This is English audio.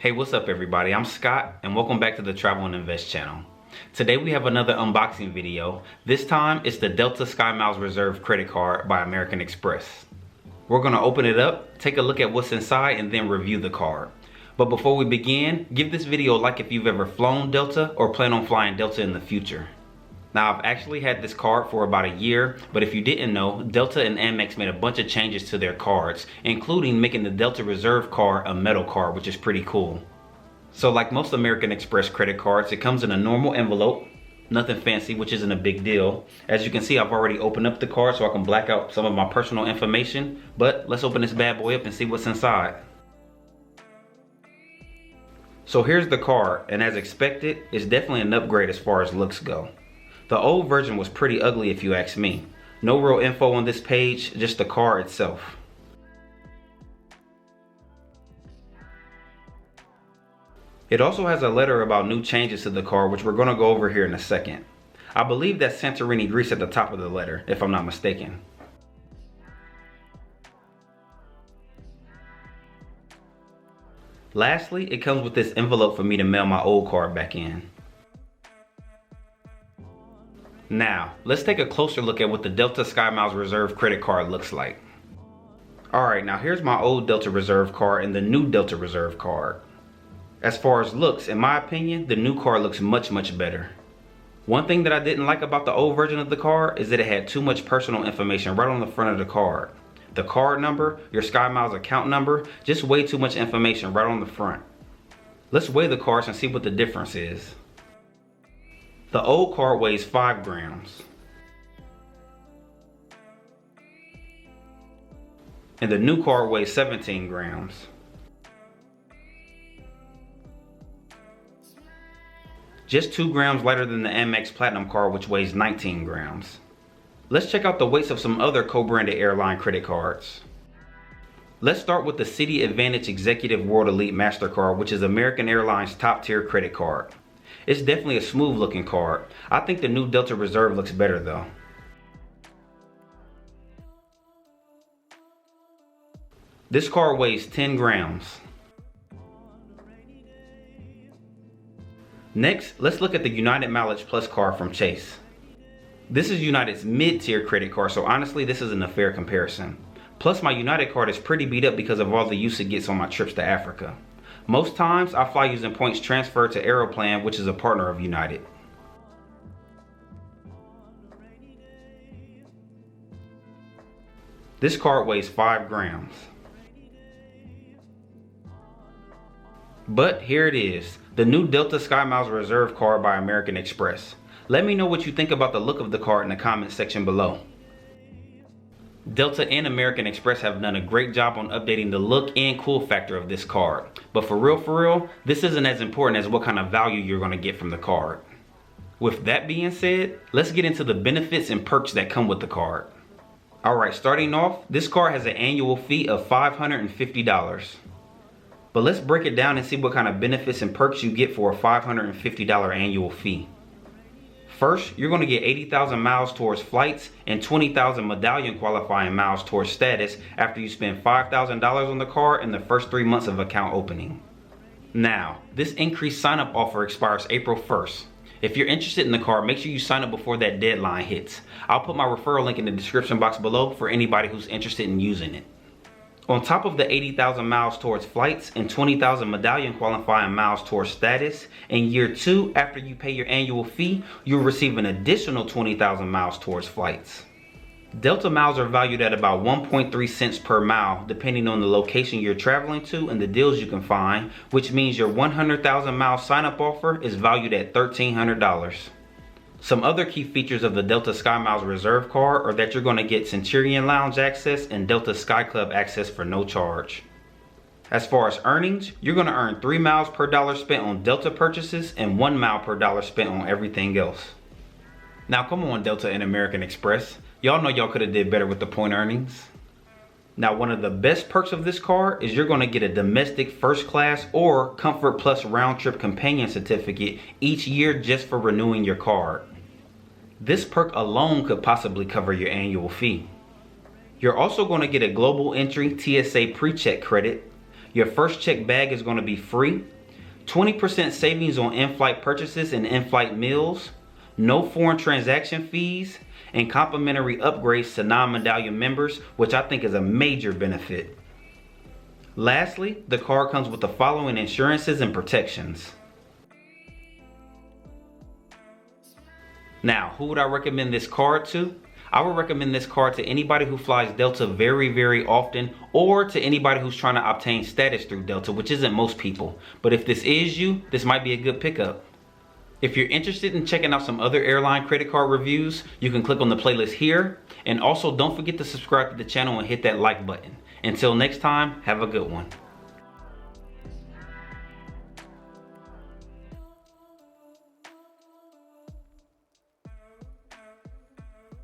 Hey, what's up everybody? I'm Scott and welcome back to the Travel and Invest channel. Today we have another unboxing video. This time it's the Delta Skymiles Reserve credit card by American Express. We're going to open it up, take a look at what's inside, and then review the card. But before we begin, give this video a like if you've ever flown Delta or plan on flying Delta in the future. Now, I've actually had this card for about a year, but if you didn't know, Delta and Amex made a bunch of changes to their cards, including making the Delta Reserve card a metal card, which is pretty cool. So like most American Express credit cards, it comes in a normal envelope, nothing fancy, which isn't a big deal. As you can see, I've already opened up the card so I can black out some of my personal information, but let's open this bad boy up and see what's inside. So here's the card, and as expected, it's definitely an upgrade as far as looks go. The old version was pretty ugly if you ask me. No real info on this page, just the card itself. It also has a letter about new changes to the card, which we're going to go over here in a second. I believe that's Santorini, Greece at the top of the letter, if I'm not mistaken. Lastly, it comes with this envelope for me to mail my old card back in. Now, let's take a closer look at what the Delta Skymiles Reserve credit card looks like. Alright, now here's my old Delta Reserve card and the new Delta Reserve card. As far as looks, in my opinion, the new card looks much better. One thing that I didn't like about the old version of the card is that it had too much personal information right on the front of the card. The card number, your Skymiles account number, just way too much information right on the front. Let's weigh the cards and see what the difference is. The old card weighs 5 grams. And the new card weighs 17 grams. Just 2 grams lighter than the Amex Platinum card, which weighs 19 grams. Let's check out the weights of some other co-branded airline credit cards. Let's start with the Citi Advantage Executive World Elite MasterCard, which is American Airlines top tier credit card. It's definitely a smooth looking card. I think the new Delta Reserve looks better though. This card weighs 10 grams. Next, let's look at the United Mileage Plus card from Chase. This is United's mid-tier credit card, so honestly this isn't a fair comparison. Plus my United card is pretty beat up because of all the use it gets on my trips to Africa. Most times I fly using points transferred to Aeroplan, which is a partner of United. This card weighs 5 grams. But here it is, the new Delta Skymiles Reserve card by American Express. Let me know what you think about the look of the card in the comment section below. Delta and American Express have done a great job on updating the look and cool factor of this card. But for real, this isn't as important as what kind of value you're going to get from the card. With that being said, let's get into the benefits and perks that come with the card. Alright, starting off, this card has an annual fee of $550. But let's break it down and see what kind of benefits and perks you get for a $550 annual fee. First, you're going to get 80,000 miles towards flights and 20,000 medallion qualifying miles towards status after you spend $5,000 on the card in the first 3 months of account opening. Now, this increased sign-up offer expires April 1st. If you're interested in the card, make sure you sign up before that deadline hits. I'll put my referral link in the description box below for anybody who's interested in using it. On top of the 80,000 miles towards flights and 20,000 medallion qualifying miles towards status, in year 2 after you pay your annual fee, you'll receive an additional 20,000 miles towards flights. Delta miles are valued at about 1.3 cents per mile depending on the location you're traveling to and the deals you can find, which means your 100,000 mile sign-up offer is valued at $1,300. Some other key features of the Delta Skymiles Reserve card are that you're going to get Centurion Lounge access and Delta Sky Club access for no charge. As far as earnings, you're going to earn 3 miles per dollar spent on Delta purchases and 1 mile per dollar spent on everything else. Now come on Delta and American Express, y'all know y'all could have did better with the point earnings. Now one of the best perks of this card is you're going to get a domestic first class or Comfort Plus round trip companion certificate each year just for renewing your card. This perk alone could possibly cover your annual fee. You're also going to get a global entry TSA pre-check credit. Your first check bag is going to be free. 20% savings on in-flight purchases and in-flight meals. No foreign transaction fees. And complimentary upgrades to non-medallion members, which I think is a major benefit. Lastly, the card comes with the following insurances and protections. Now, who would I recommend this card to? I would recommend this card to anybody who flies Delta very, very often, or to anybody who's trying to obtain status through Delta, which isn't most people. But if this is you, this might be a good pickup. If you're interested in checking out some other airline credit card reviews, you can click on the playlist here. And also don't forget to subscribe to the channel and hit that like button. Until next time, have a good one.